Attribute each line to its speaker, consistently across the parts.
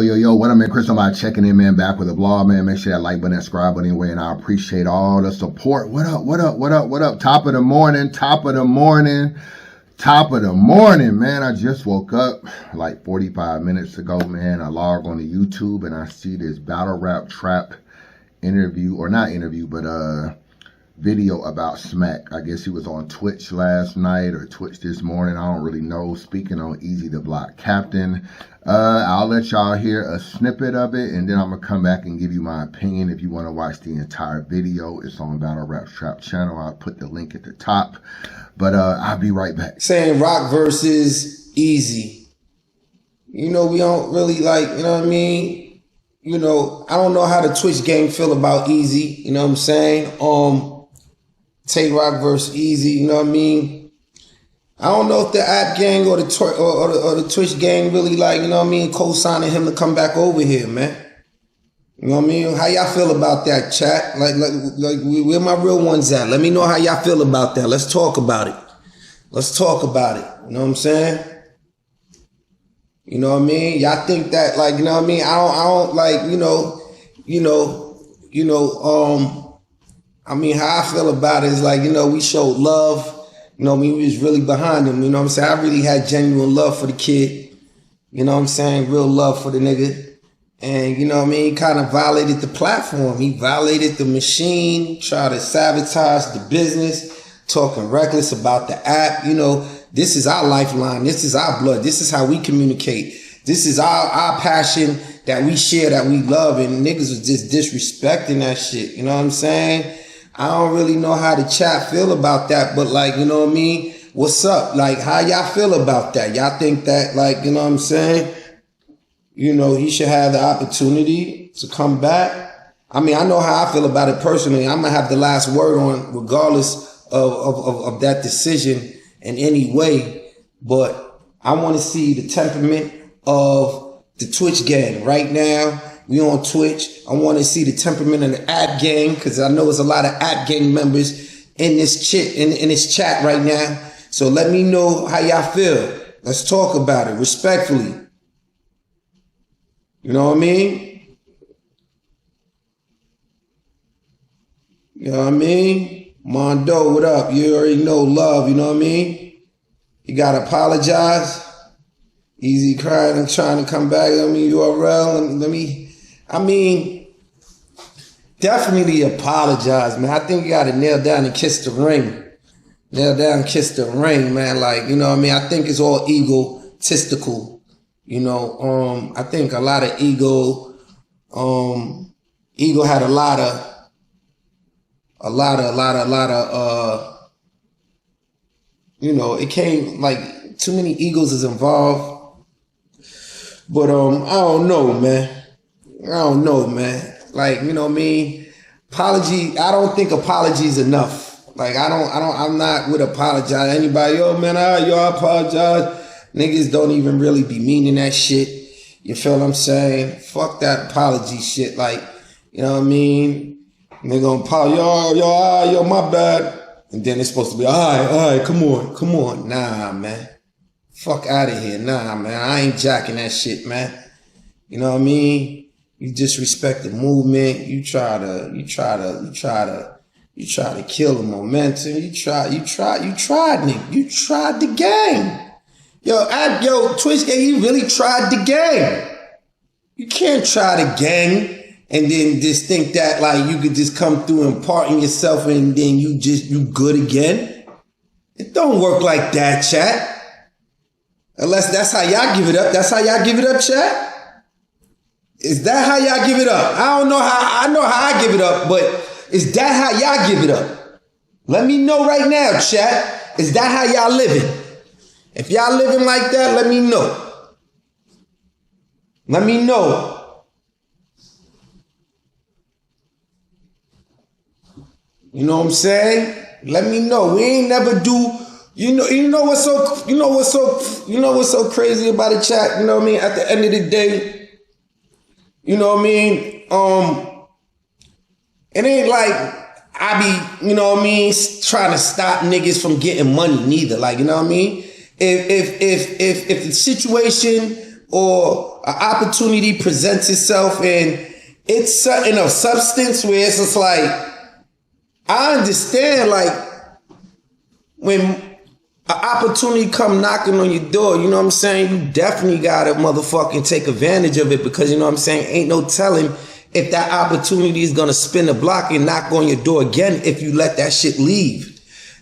Speaker 1: Yo, what up, man? Chris, somebody checking in, man, back with a vlog, man. Make sure that like button, that subscribe button anyway, and I appreciate all the support. What up? Top of the morning, man. I just woke up like 45 minutes ago, man. I logged on to YouTube and I see this battle rap trap interview, or not interview, but video about Smack. I guess he was on Twitch last night or Twitch this morning. I don't really know. Speaking on Eazy the Block Captain. I'll let y'all hear a snippet of it, and then I'm gonna come back and give you my opinion. If you want to watch the entire video, it's on Battle Rap Trap channel. I'll put the link at the top. But I'll be right back.
Speaker 2: Saying Rock versus Eazy. You know, we don't really like, you know what I mean? You know, I don't know how the Twitch gang feel about Eazy, you know what I'm saying? Take Rock versus Eazy, you know what I mean? I don't know if the app gang or the Twitch gang really like, you know what I mean, co-signing him to come back over here, man. You know what I mean? How y'all feel about that, chat? Like where my real ones at? Let me know how y'all feel about that. Let's talk about it. You know what I'm saying? You know what I mean? Y'all think that, like, you know what I mean? I don't like, I mean, how I feel about it is like, you know, we showed love. You know what I mean? We was really behind him. You know what I'm saying? I really had genuine love for the kid. You know what I'm saying? Real love for the nigga. And, you know what I mean? He kind of violated the platform. He violated the machine, tried to sabotage the business, talking reckless about the app. You know, this is our lifeline. This is our blood. This is how we communicate. This is our passion that we share, that we love. And niggas was just disrespecting that shit. You know what I'm saying? I don't really know how the chat feel about that, but like, you know what I mean? What's up? Like, how y'all feel about that? Y'all think that, like, you know what I'm saying? You know, he should have the opportunity to come back. I mean, I know how I feel about it personally. I'm gonna have the last word on, regardless of that decision in any way. But I want to see the temperament of the Twitch gang right now. We on Twitch. I want to see the temperament of the app gang, because I know there's a lot of app gang members in this chat right now. So let me know how y'all feel. Let's talk about it respectfully. You know what I mean? You know what I mean? Mondo, what up? You already know love, you know what I mean? You gotta apologize. Eazy crying and trying to come back. I mean, URL, I mean, definitely apologize, man. I think you got to nail down and kiss the ring. Man. Like, you know what I mean? I think it's all egotistical. You know, I think a lot of ego had a lot of, you know, it came like too many egos is involved. But, I don't know, man. Like, you know what I mean? Apology, I don't think apology is enough. Like, I'm not with apologize. Anybody, yo, man, y'all apologize. Niggas don't even really be meaning that shit. You feel what I'm saying? Fuck that apology shit. Like, you know what I mean? They gonna apologize, yo, my bad. And then it's supposed to be, all right, come on. Nah, man. Fuck out of here. Nah, man. I ain't jacking that shit, man. You know what I mean? You disrespect the movement. You try to kill the momentum. You tried, nigga. You tried the game. Yo, Twitch gang, you really tried the game. You can't try the game and then just think that like you could just come through and pardon yourself and then you good again. It don't work like that, chat. Unless that's how y'all give it up. That's how y'all give it up, chat. Is that how y'all give it up? I know how I give it up, but is that how y'all give it up? Let me know right now, chat. Is that how y'all living? If y'all living like that, let me know. Let me know. You know what I'm saying? Let me know. We ain't never do. You know what's so crazy about the chat? You know what I mean? At the end of the day. You know what I mean? It ain't like I be, you know what I mean, trying to stop niggas from getting money neither. Like, you know what I mean? If the situation or an opportunity presents itself and it's something of substance where it's just like, I understand, like, when an opportunity come knocking on your door, you know what I'm saying, you definitely gotta motherfucking take advantage of it, because, you know what I'm saying, ain't no telling if that opportunity is gonna spin the block and knock on your door again if you let that shit leave.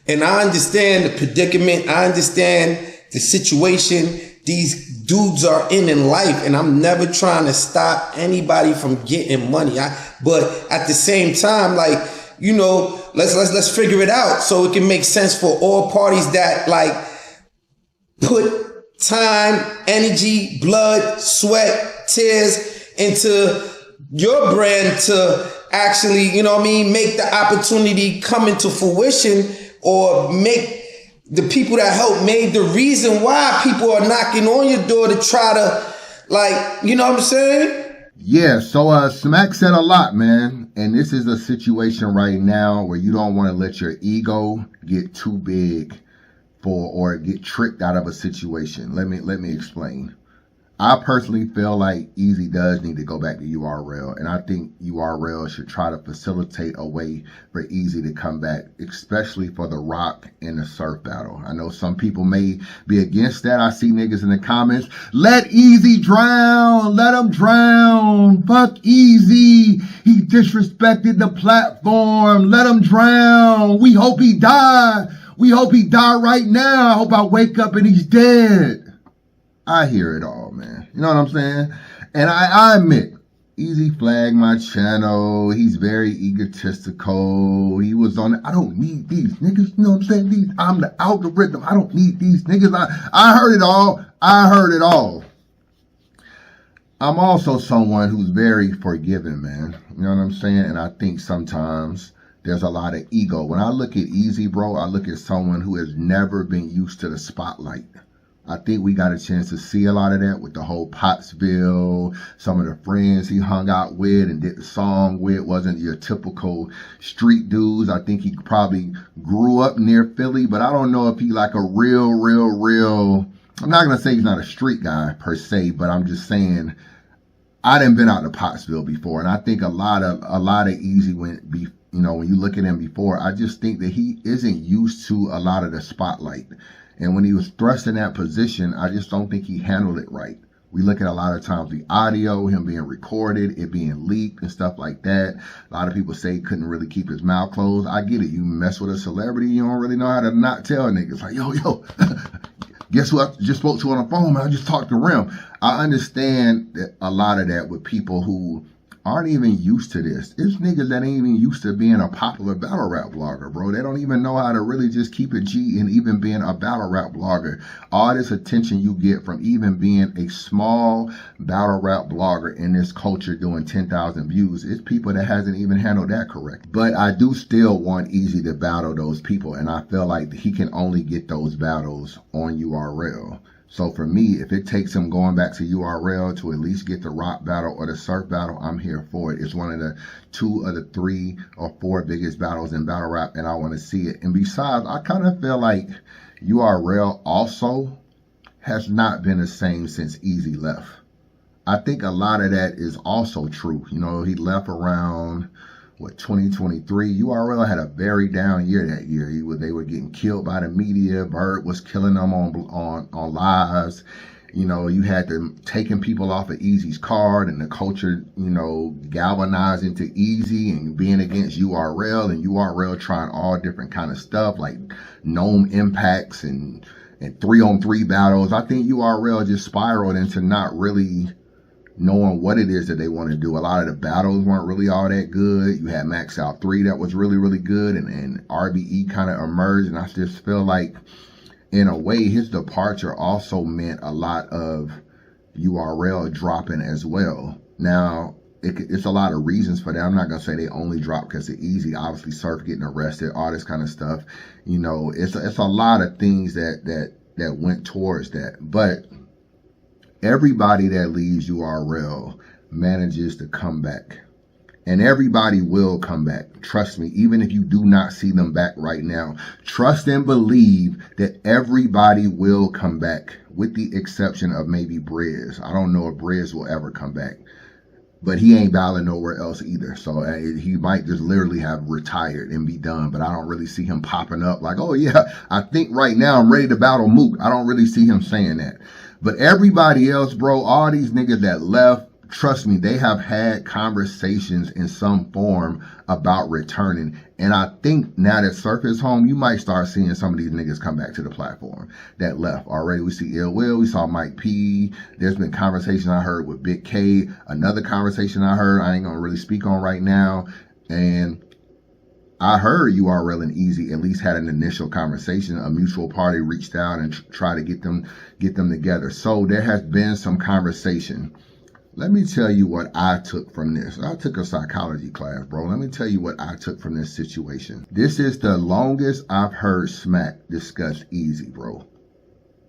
Speaker 2: And I understand the predicament, I understand the situation these dudes are in life, and I'm never trying to stop anybody from getting money. But at the same time, like, you know, let's figure it out so it can make sense for all parties that like put time, energy, blood, sweat, tears into your brand to actually, you know what I mean, make the opportunity come into fruition, or make the people that helped made the reason why people are knocking on your door to try to, like, you know what I'm saying?
Speaker 1: Yeah, so Smack said a lot, man. And this is a situation right now where you don't want to let your ego get too big or get tricked out of a situation. Let me explain. I personally feel like Eazy does need to go back to URL, and I think URL should try to facilitate a way for Eazy to come back, especially for the rock and the surf battle. I know some people may be against that. I see niggas in the comments, let Eazy drown, let him drown, fuck Eazy, he disrespected the platform, let him drown, we hope he die, we hope he die right now, I hope I wake up and he's dead. I hear it all, man. You know what I'm saying? And I admit, Eazy flagged my channel. He's very egotistical. He was on, I don't need these niggas. You know what I'm saying? I'm the algorithm. I don't need these niggas. I heard it all. I heard it all. I'm also someone who's very forgiving, man. You know what I'm saying? And I think sometimes there's a lot of ego. When I look at Eazy, bro, I look at someone who has never been used to the spotlight. I think we got a chance to see a lot of that with the whole Pottsville, some of the friends he hung out with and did the song with wasn't your typical street dudes. I think he probably grew up near Philly, but I don't know if he like a real, I'm not going to say he's not a street guy per se, but I'm just saying I done been out to Pottsville before, and I think a lot of Eazy you know, when you look at him before, I just think that he isn't used to a lot of the spotlight. And when he was thrust in that position, I just don't think he handled it right. We look at a lot of times the audio, him being recorded, it being leaked and stuff like that. A lot of people say he couldn't really keep his mouth closed. I get it. You mess with a celebrity, you don't really know how to not tell niggas. Like, yo, guess who I just spoke to on the phone, man? I just talked to Rim. I understand that a lot of that with people who aren't even used to this. It's niggas that ain't even used to being a popular battle rap blogger, bro. They don't even know how to really just keep it G and even being a battle rap blogger. All this attention you get from even being a small battle rap blogger in this culture doing 10,000 views, it's people that hasn't even handled that correct. But I do still want Eazy to battle those people, and I feel like he can only get those battles on URL. So for me, if it takes him going back to URL to at least get the rock battle or the surf battle, I'm here for it. It's one of the 2 of the 3 or 4 biggest battles in battle rap, and I want to see it. And besides, I kind of feel like URL also has not been the same since Eazy left. I think a lot of that is also true. You know, he left around 2023. URL had a very down year that year. They were getting killed by the media. Bird was killing them on lives. You know, you had them taking people off of Eazy's card, and the culture, you know, galvanizing to Eazy and being against URL, and URL trying all different kind of stuff like gnome impacts and 3-on-3 battles. I think URL just spiraled into not really knowing what it is that they want to do. A lot of the battles weren't really all that good. You had Max Out 3 that was really good, and RBE kind of emerged, and I just feel like in a way his departure also meant a lot of URL dropping as well. Now it's a lot of reasons for that. I'm not gonna say they only dropped because of Eazy. Obviously Surf getting arrested, all this kind of stuff. You know, it's a lot of things that went towards that. But everybody that leaves URL manages to come back. And everybody will come back. Trust me, even if you do not see them back right now, trust and believe that everybody will come back, with the exception of maybe Briz. I don't know if Briz will ever come back, but he ain't battling nowhere else either. So he might just literally have retired and be done, but I don't really see him popping up like, oh yeah, I think right now I'm ready to battle Mook. I don't really see him saying that. But everybody else, bro, all these niggas that left, trust me, they have had conversations in some form about returning. And I think now that Surf is home, you might start seeing some of these niggas come back to the platform that left. Already we see Ill Will, we saw Mike P. There's been conversation I heard with Big K. Another conversation I heard, I ain't gonna really speak on right now. And I heard URL and Eazy at least had an initial conversation. A mutual party reached out and tried to get them together. So there has been some conversation. Let me tell you what I took from this. I took a psychology class, bro. Let me tell you what I took from this situation. This is the longest I've heard Smack discuss Eazy, bro.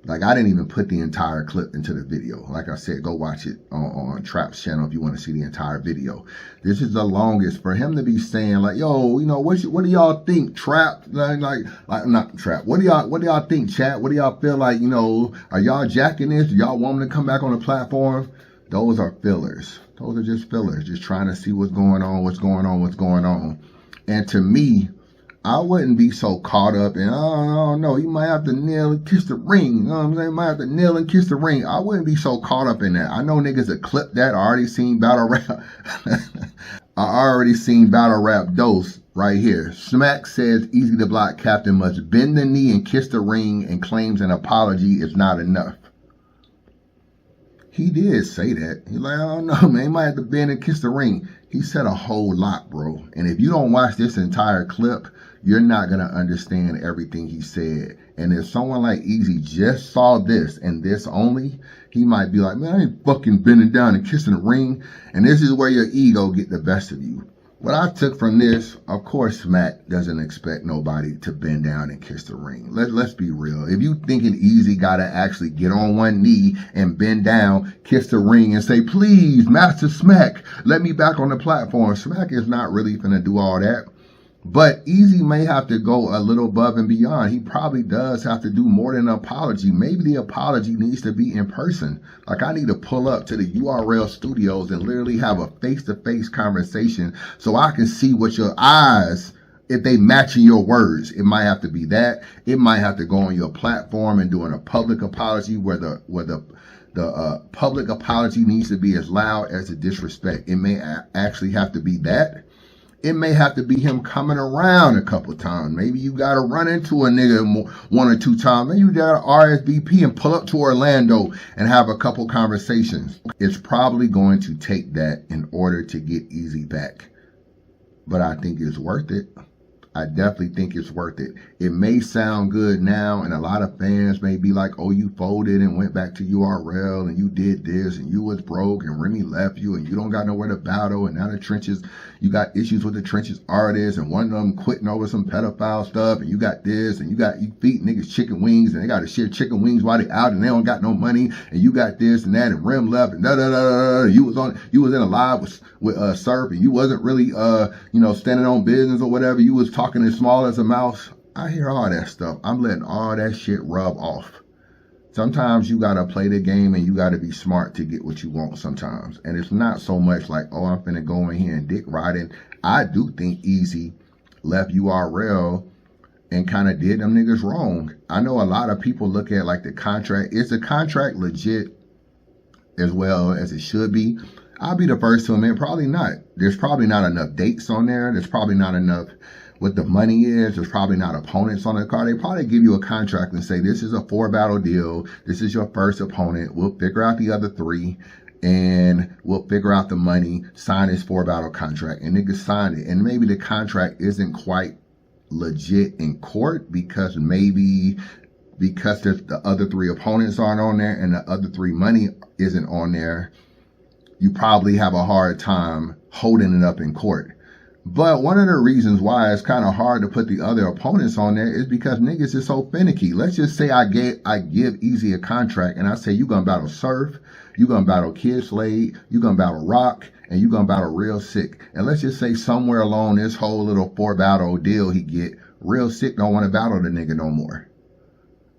Speaker 1: Like, I didn't even put the entire clip into the video. Like I said, go watch it on Trap's channel if you want to see the entire video. This is the longest for him to be saying, like, yo, you know, what do y'all think, Trap? Like not Trap. What do y'all think, chat? What do y'all feel like, you know, are y'all jacking this? Do y'all want me to come back on the platform? Those are fillers. Those are just fillers, just trying to see what's going on. And to me, I wouldn't be so caught up in, oh no, you might have to kneel and kiss the ring. You know what I'm saying? You might have to kneel and kiss the ring. I wouldn't be so caught up in that. I know niggas that clip that. I already seen battle rap. I already seen battle rap dose right here. Smack says Eazy the Block Captain must bend the knee and kiss the ring and claims an apology is not enough. He did say that. He's like, I don't know, man. He might have to bend and kiss the ring. He said a whole lot, bro. And if you don't watch this entire clip, you're not going to understand everything he said. And if someone like Eazy just saw this and this only, he might be like, man, I ain't fucking bending down and kissing the ring. And this is where your ego get the best of you. What I took from this, of course, Smack doesn't expect nobody to bend down and kiss the ring. Let's be real. If you thinking Eazy gotta actually get on one knee and bend down, kiss the ring and say, please, Master Smack, let me back on the platform. Smack is not really finna do all that. But Eazy may have to go a little above and beyond. He probably does have to do more than an apology. Maybe the apology needs to be in person. Like, I need to pull up to the URL studios and literally have a face-to-face conversation so I can see what your eyes, if they matching your words. It might have to be that. It might have to go on your platform and doing a public apology where the public apology needs to be as loud as the disrespect. It may actually have to be that. It may have to be him coming around a couple times. Maybe you got to run into a nigga one or two times. Maybe you got to RSVP and pull up to Orlando and have a couple conversations. It's probably going to take that in order to get Eazy back. But I think it's worth it. I definitely think it's worth it. It may sound good now, and a lot of fans may be like, oh, you folded and went back to URL, and you did this, and you was broke, and Remy left you, and you don't got nowhere to battle, and now the Trenches, you got issues with the Trenches artists, and one of them quitting over some pedophile stuff, and you got this, and you feed niggas chicken wings, and they got to share chicken wings while they out, and they don't got no money, and you got this and that, and Rem left, and da-da-da-da-da. You was in a live with Surf, and you wasn't really, standing on business or whatever. You was talking as small as a mouse. I hear all that stuff. I'm letting all that shit rub off. Sometimes you got to play the game and you got to be smart to get what you want sometimes. And it's not so much like, oh, I'm finna go in here and dick riding. I do think Eazy left URL and kind of did them niggas wrong. I know a lot of people look at like the contract. Is the contract legit as well as it should be? I'll be the first to admit, probably not. There's probably not enough dates on there. There's probably not enough what the money is. There's probably not opponents on the card. They probably give you a contract and say, this is a 4-battle deal. This is your first opponent. We'll figure out the other 3 and we'll figure out the money. Sign this 4-battle contract. And niggas signed it. And maybe the contract isn't quite legit in court because there's the other 3 opponents aren't on there and the other 3 money isn't on there. You probably have a hard time holding it up in court. But one of the reasons why it's kind of hard to put the other opponents on there is because niggas is so finicky. Let's just say I give Eazy a contract and I say you gonna battle Surf, you gonna battle Kid Slade, you gonna battle Rock, and you gonna battle Real Sick. And let's just say somewhere along this whole little 4-battle deal he get, Real Sick don't want to battle the nigga no more.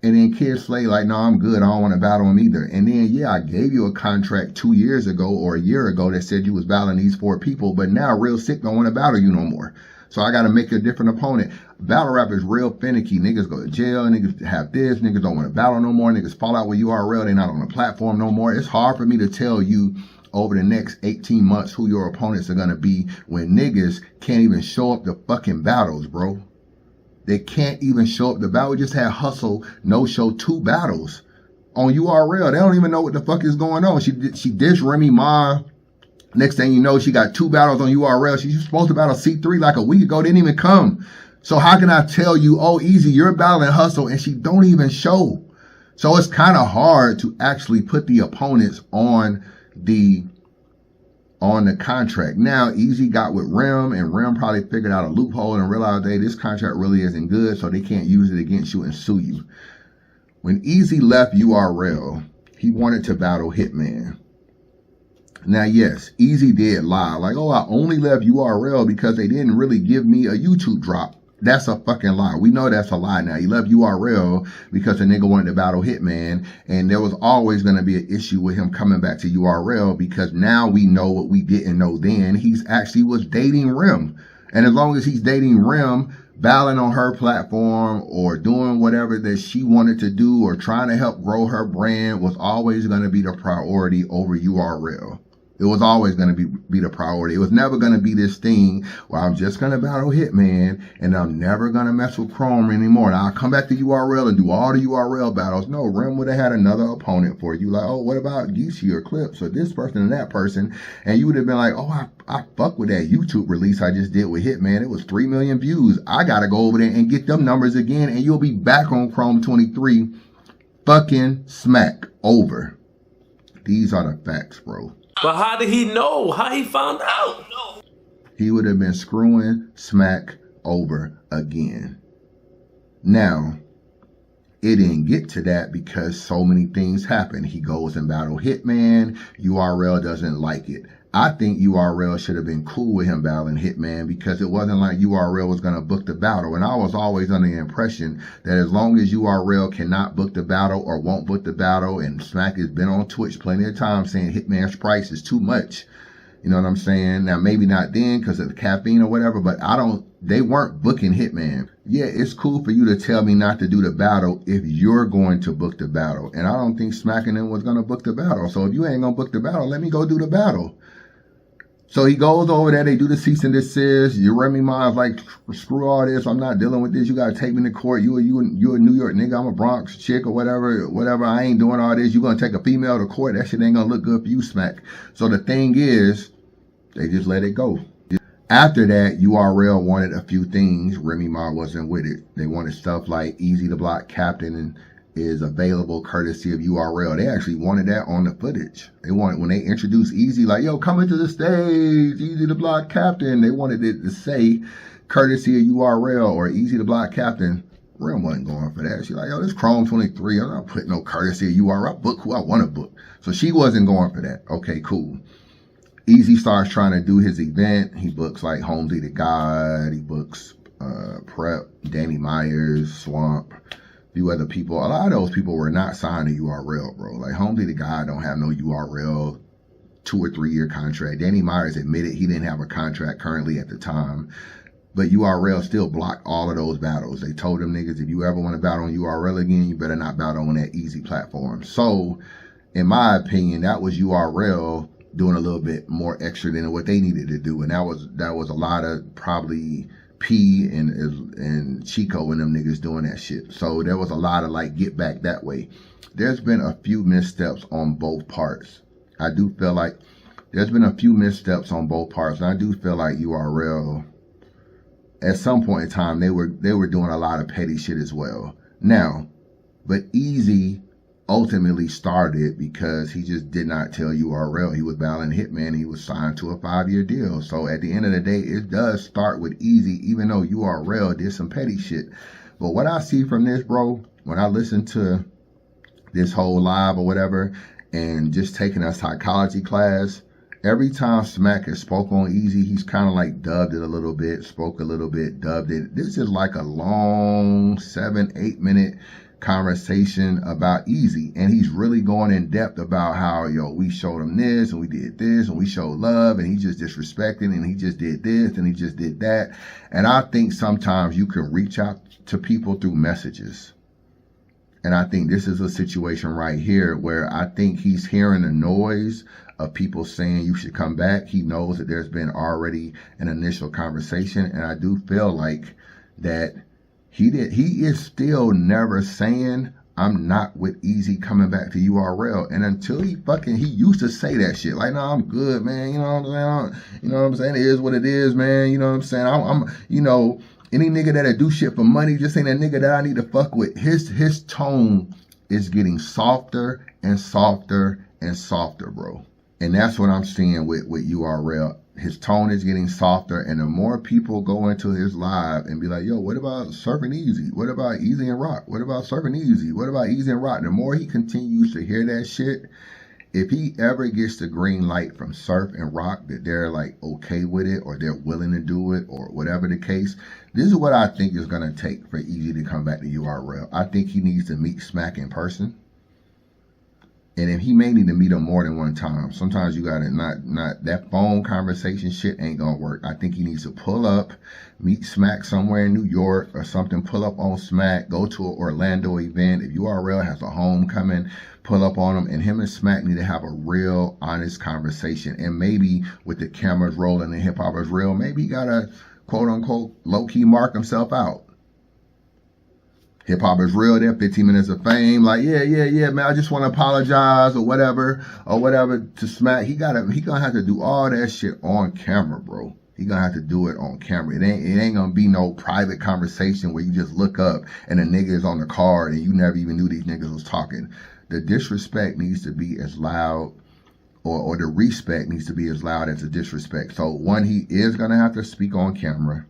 Speaker 1: And then Kid Slade like, no, I'm good. I don't want to battle him either. And then, yeah, I gave you a contract 2 years ago or a year ago that said you was battling these 4 people, but now Real Sick don't want to battle you no more. So I got to make a different opponent. Battle rap is real finicky. Niggas go to jail. Niggas have this. Niggas don't want to battle no more. Niggas fall out with URL. They not on the platform no more. It's hard for me to tell you over the next 18 months who your opponents are going to be when niggas can't even show up to fucking battles, bro. They can't even show up. The battle just had Hustle no-show 2 battles on URL. They don't even know what the fuck is going on. She dissed Remy Ma. Next thing you know, she got 2 battles on URL. She's supposed to battle C3 like a week ago. Didn't even come. So how can I tell you, oh, Eazy, you're battling Hustle, and she don't even show? So it's kind of hard to actually put the opponents on the contract. Now, Eazy got with Rem, and Rem probably figured out a loophole and realized, hey, this contract really isn't good, so they can't use it against you and sue you. When Eazy left URL, he wanted to battle Hitman. Now, yes, Eazy did lie. Like, oh, I only left URL because they didn't really give me a YouTube drop. That's a fucking lie. We know that's a lie now. He left URL because the nigga wanted to battle Hitman, and there was always going to be an issue with him coming back to URL because now we know what we didn't know then. He's actually was dating Rem. And as long as he's dating Rem, battling on her platform or doing whatever that she wanted to do or trying to help grow her brand was always going to be the priority over URL. It was always going to be the priority. It was never going to be this thing where I'm just going to battle Hitman and I'm never going to mess with Chrome anymore. And I'll come back to URL and do all the URL battles. No, Rem would have had another opponent for you. Like, oh, what about Geechee or Clips or this person and that person? And you would have been like, oh, I fuck with that YouTube release I just did with Hitman. It was 3 million views. I got to go over there and get them numbers again. And you'll be back on Chrome 23 fucking smack over. These are the facts, bro.
Speaker 3: But how did he know? How he found out?
Speaker 1: He would have been screwing smack over again. Now, it didn't get to that because so many things happened. He goes and battle Hitman. URL doesn't like it. I think URL should have been cool with him battling Hitman because it wasn't like URL was going to book the battle. And I was always under the impression that as long as URL cannot book the battle or won't book the battle, and Smack has been on Twitch plenty of times saying Hitman's price is too much. You know what I'm saying? Now, maybe not then because of the caffeine or whatever, but they weren't booking Hitman. Yeah, it's cool for you to tell me not to do the battle if you're going to book the battle. And I don't think Smack and them was going to book the battle. So if you ain't going to book the battle, let me go do the battle. So he goes over there, they do the cease and desist. Remy Ma is like, screw all this, I'm not dealing with this. You gotta take me to court. You a New York nigga, I'm a Bronx chick or whatever. I ain't doing all this. You gonna take a female to court. That shit ain't gonna look good for you, Smack. So the thing is, they just let it go. After that, URL wanted a few things. Remy Ma wasn't with it. They wanted stuff like Eazy the Block Captain and is available courtesy of URL. They actually wanted that on the footage. They wanted, when they introduced Eazy, like, yo, coming to the stage, Eazy the Block Captain. They wanted it to say courtesy of URL or Eazy the Block Captain. Rem wasn't going for that. She's like, yo, this Chrome 23. I'm not putting no courtesy of URL. I book who I want to book. So she wasn't going for that. Okay, cool. Eazy starts trying to do his event. He books like Holmesy the God. He books Prep, Danny Myers, Swamp. Few other people. A lot of those people were not signed to URL, bro. Like Holmesy the Guy don't have no URL 2 or 3 year contract. Danny Myers admitted he didn't have a contract currently at the time, but URL still blocked all of those battles. They told them niggas, if you ever want to battle on URL again, you better not battle on that Eazy platform. So, in my opinion, that was URL doing a little bit more extra than what they needed to do, and that was a lot of probably P and Chico and them niggas doing that shit. So there was a lot of like get back that way. There's been a few missteps on both parts. I do feel like there's been a few missteps on both parts, and I do feel like URL at some point in time they were doing a lot of petty shit as well. Now, but Eazy ultimately started because he just did not tell URL he was battling Hitman. He was signed to a 5-year deal. So at the end of the day, it does start with Eazy, even though URL did some petty shit. But what I see from this, bro, when I listen to this whole live or whatever, and just taking a psychology class, every time Smack has spoke on Eazy, he's kind of like dubbed it a little bit, spoke a little bit, dubbed it. This is like a long 7-8 minute conversation about Eazy, and he's really going in depth about how, yo, we showed him this and we did this and we showed love, and he just disrespecting and he just did this and he just did that. And I think sometimes you can reach out to people through messages. And I think this is a situation right here where I think he's hearing the noise of people saying you should come back. He knows that there's been already an initial conversation, and I do feel like that he is still never saying, I'm not with Eazy coming back to URL. And until he used to say that shit. Like, no, I'm good, man. You know what I'm saying? You know what I'm saying? It is what it is, man. You know what I'm saying? I'm you know, any nigga that'll do shit for money just ain't a nigga that I need to fuck with. His tone is getting softer and softer and softer, bro. And that's what I'm seeing with URL. His tone is getting softer, and the more people go into his live and be like, yo, what about Surfing Eazy? What about Eazy and Rock? What about Surfing Eazy? What about Eazy and Rock? The more he continues to hear that shit, if he ever gets the green light from Surf and Rock that they're like okay with it, or they're willing to do it, or whatever the case, this is what I think is going to take for Eazy to come back to URL. I think he needs to meet Smack in person. And if he may need to meet him more than one time, sometimes you gotta not that phone conversation shit ain't gonna work. I think he needs to pull up, meet Smack somewhere in New York or something, pull up on Smack, go to an Orlando event. If URL has a homecoming, pull up on him, and him and Smack need to have a real honest conversation. And maybe with the cameras rolling and hip hop is real, maybe he gotta quote unquote low key mark himself out. Hip hop is real, there, 15 minutes of fame. Like, yeah, man, I just want to apologize or whatever to Smack. He gonna have to do all that shit on camera, bro. He gonna have to do it on camera. It ain't gonna be no private conversation where you just look up and the nigga is on the card and you never even knew these niggas was talking. The disrespect needs to be as loud, or the respect needs to be as loud as the disrespect. So one, he is gonna have to speak on camera.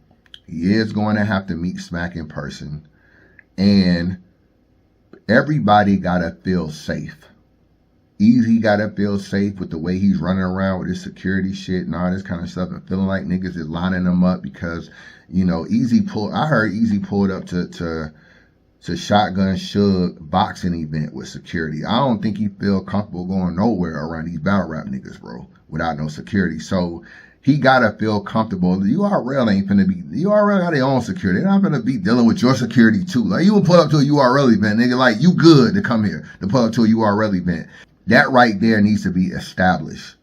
Speaker 1: He is going to have to meet Smack in person. And everybody gotta feel safe. Eazy gotta feel safe with the way he's running around with his security shit and all this kind of stuff, and feeling like niggas is lining him up because, you know, I heard Eazy pulled up to Shotgun Suge boxing event with security. I don't think he feel comfortable going nowhere around these battle rap niggas, bro, without no security. So he gotta feel comfortable. The URL ain't finna be, the URL got their own security. They're not finna be dealing with your security too. Like, you will pull up to a URL event, nigga, like, you good to come here to pull up to a URL event. That right there needs to be established.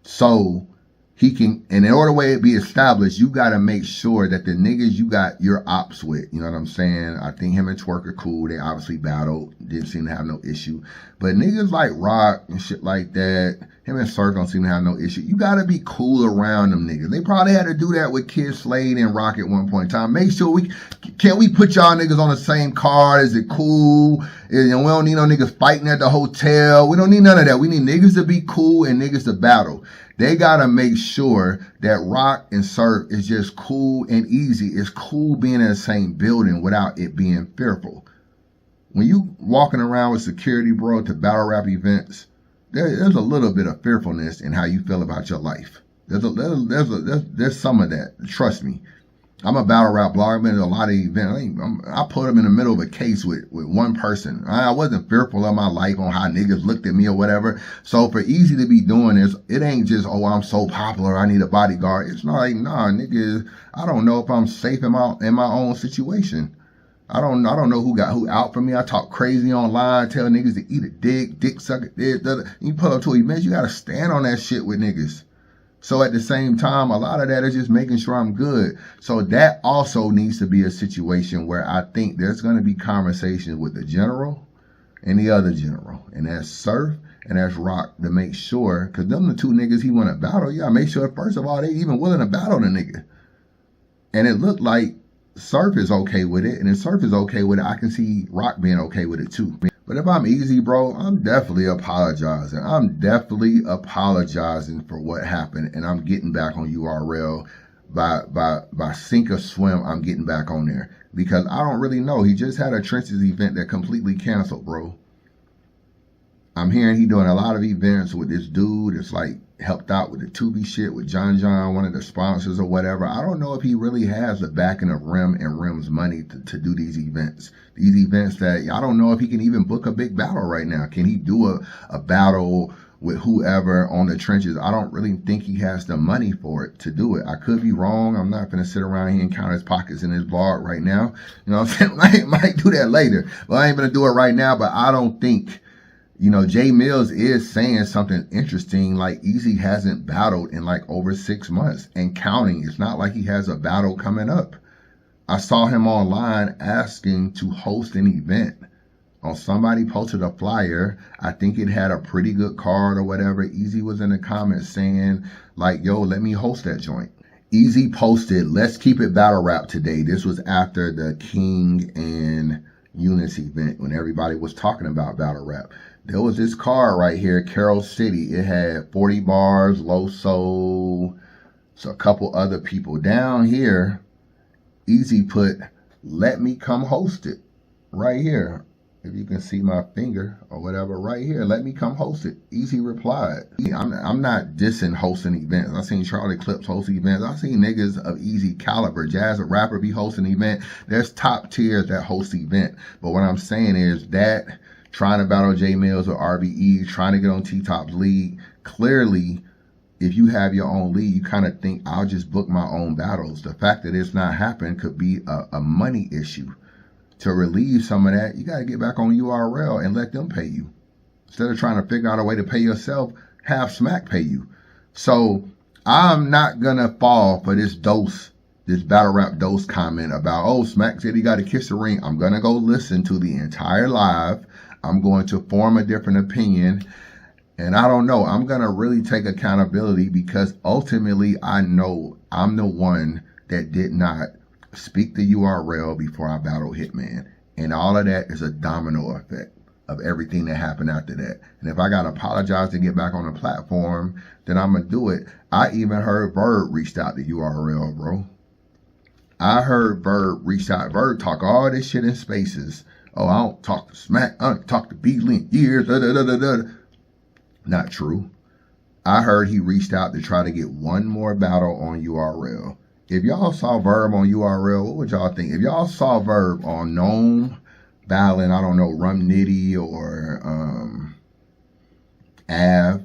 Speaker 1: So he can, and in order way it be established, you gotta make sure that the niggas you got your ops with, you know what I'm saying? I think him and Twerk are cool. They obviously battled, didn't seem to have no issue. But niggas like Rock and shit like that, him and Surf don't seem to have no issue. You gotta be cool around them niggas. They probably had to do that with Kid Slade and Rock at one point in time. Make sure we put y'all niggas on the same card? Is it cool? And we don't need no niggas fighting at the hotel. We don't need none of that. We need niggas to be cool and niggas to battle. They gotta make sure that Rock and Surf is just cool and easy. It's cool being in the same building without it being fearful. When you walking around with security, bro, to battle rap events, there's a little bit of fearfulness in how you feel about your life. There's some of that. Trust me. I'm a battle rap blogger. I've been to a lot of events. I put them in the middle of a case with one person. I wasn't fearful of my life on how niggas looked at me or whatever. So for Eazy to be doing this, it ain't just, oh, I'm so popular, I need a bodyguard. It's not like, nah, niggas, I don't know if I'm safe in my own situation. I don't know who out for me. I talk crazy online, tell niggas to eat a dick suck it. You pull up to events, you gotta stand on that shit with niggas. So at the same time, a lot of that is just making sure I'm good. So that also needs to be a situation where I think there's going to be conversations with the general and the other general. And that's Surf and that's Rock, to make sure, because them the two niggas he want to battle. You got to make sure, first of all, they even willing to battle the nigga. And it looked like Surf is okay with it. And if Surf is okay with it, I can see Rock being okay with it too. But if I'm Eazy, bro, I'm definitely apologizing. I'm definitely apologizing for what happened, and I'm getting back on URL by sink or swim. I'm getting back on there because I don't really know. He just had a Trenches event that completely canceled, bro. I'm hearing he doing a lot of events with this dude that's like helped out with the Tubi shit with John, one of the sponsors or whatever. I don't know if he really has the backing of Rim and Rim's money to do these events. These events that I don't know if he can even book a big battle right now. Can he do a battle with whoever on the Trenches? I don't really think he has the money for it to do it. I could be wrong. I'm not going to sit around here and count his pockets in his vlog right now. You know what I'm saying? Might do that later. But I ain't going to do it right now. But I don't think... You know, Jay Mills is saying something interesting, like Eazy hasn't battled in like over 6 months and counting. It's not like he has a battle coming up. I saw him online asking to host an event. Somebody posted a flyer. I think it had a pretty good card or whatever. Eazy was in the comments saying like, yo, let me host that joint. Eazy posted, let's keep it battle rap today. This was after the King and Eunice event when everybody was talking about battle rap. There was this card right here, Carol City. It had 40 bars, Low Soul, so a couple other people. Down here, Eazy put, let me come host it. Right here. If you can see my finger or whatever, right here, let me come host it. Eazy replied. I'm not dissing hosting events. I've seen Charlie Clips host events. I've seen niggas of Eazy caliber. Jazz, a rapper, be hosting an event. There's top tiers that host event. But what I'm saying is that trying to battle Jay Mills or RBE, trying to get on T-Top's league. Clearly, if you have your own league, you kind of think, I'll just book my own battles. The fact that it's not happening could be a money issue. To relieve some of that, you got to get back on URL and let them pay you. Instead of trying to figure out a way to pay yourself, have Smack pay you. So I'm not going to fall for this battle rap dose comment about, oh, Smack said he got to kiss the ring. I'm going to go listen to the entire live. I'm going to form a different opinion. And I don't know. I'm going to really take accountability because ultimately I know I'm the one that did not speak the URL before I battled Hitman. And all of that is a domino effect of everything that happened after that. And if I got to apologize to get back on the platform, then I'm going to do it. I even heard Verb reached out to URL, bro. I heard Verb reach out. Verb talk all this shit in spaces. Oh, I don't talk to Smack. I don't talk to Beasley in years. Not true. I heard he reached out to try to get one more battle on URL. If y'all saw Verb on URL, what would y'all think? If y'all saw Verb on Gnome battling, I don't know, Rum Nitty or Av,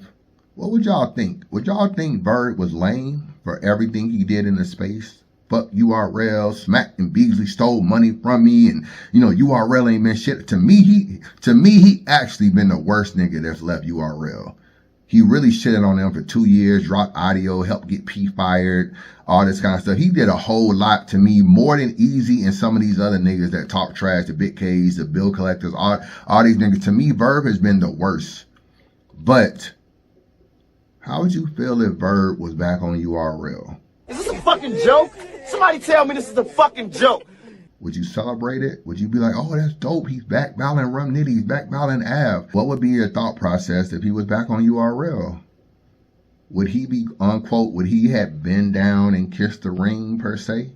Speaker 1: what would y'all think? Would y'all think Verb was lame for everything he did in the space? Fuck URL, Smack and Beasley stole money from me, and you know URL ain't been shit. To me, he actually been the worst nigga that's left URL. He really shitted on them for 2 years, dropped audio, helped get P fired, all this kind of stuff. He did a whole lot to me, more than Eazy and some of these other niggas that talk trash, the Big K's, the bill collectors, all these niggas. To me, Verb has been the worst. But how would you feel if Verb was back on URL?
Speaker 4: Is this a fucking joke? Somebody tell me this is a fucking joke.
Speaker 1: Would you celebrate it? Would you be like, oh, that's dope. He's back battling Rum Nitty. He's back battling Av. What would be your thought process if he was back on URL? Would he be, unquote, would he have been down and kissed the ring, per se?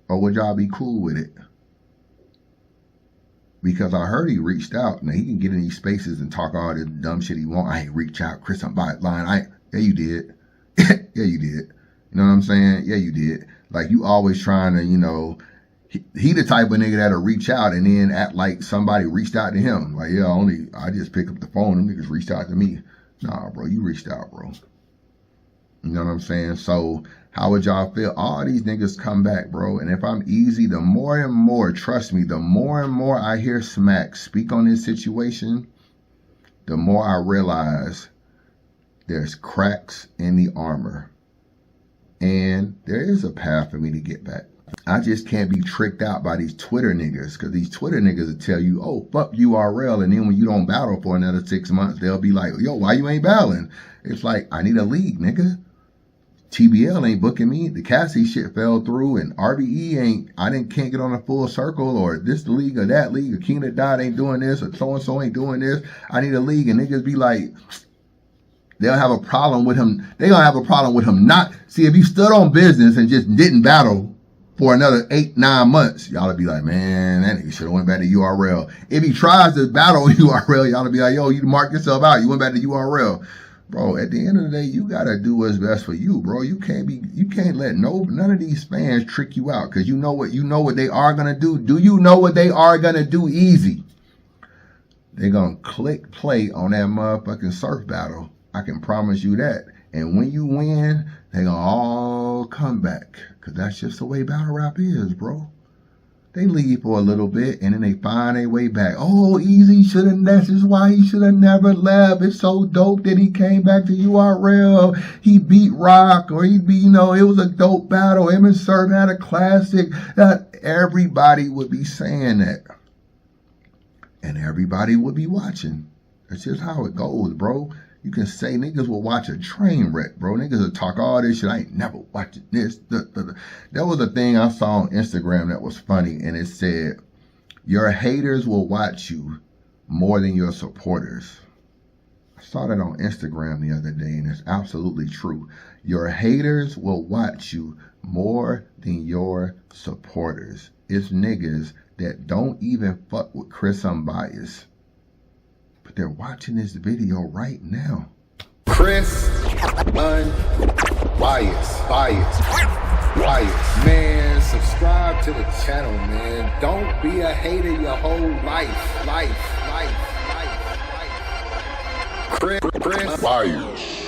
Speaker 1: Or would y'all be cool with it? Because I heard he reached out. Now, he can get in these spaces and talk all this dumb shit he want. I ain't reach out, Chris, I'm by line. Yeah, you did. Yeah, you did. You know what I'm saying? Yeah, you did. Like, you always trying to, you know, he the type of nigga that'll reach out and then act like somebody reached out to him. Like, yeah, I just pick up the phone. Them niggas reached out to me. Nah, bro, you reached out, bro. You know what I'm saying? So, how would y'all feel? All these niggas come back, bro. And if I'm Eazy, the more and more, trust me, the more and more I hear Smack speak on this situation, the more I realize there's cracks in the armor. And there is a path for me to get back. I just can't be tricked out by these Twitter niggas, because these Twitter niggas will tell you, oh, fuck URL, and then when you don't battle for another 6 months, they'll be like, yo, why you ain't battling? It's like, I need a league, nigga. TBL ain't booking me. The Cassie shit fell through, and RBE can't get on a full circle, or this league or that league, or King of Dot ain't doing this, or so and so ain't doing this. I need a league, and niggas be like, they'll have a problem with him. They gonna have a problem with him not. See, if he stood on business and just didn't battle for another 8-9 months, y'all would be like, man, that nigga should have went back to URL. If he tries to battle URL, y'all would be like, yo, you marked yourself out. You went back to URL. Bro, at the end of the day, you gotta do what's best for you, bro. You can't let none of these fans trick you out, because you know what they are gonna do. Do you know what they are gonna do? Easy. They gonna click play on that motherfucking surf battle. I can promise you that. And when you win, they gonna all come back, because that's just the way battle rap is, bro. They leave for a little bit, and then they find their way back. Oh, Eazy this is why he should have never left. It's so dope that he came back to URL. He beat Rock, or it was a dope battle. Him and Surf had a classic. Everybody would be saying that. And everybody would be watching. That's just how it goes, bro. You can say niggas will watch a train wreck, bro. Niggas will talk all this shit. I ain't never watching this. There was a thing I saw on Instagram that was funny, and it said, your haters will watch you more than your supporters. I saw that on Instagram the other day, and it's absolutely true. Your haters will watch you more than your supporters. It's niggas that don't even fuck with Chris Unbiased, but they're watching this video right now.
Speaker 5: Chris Unbiased. Man, subscribe to the channel, man. Don't be a hater your whole life. Chris Unbiased.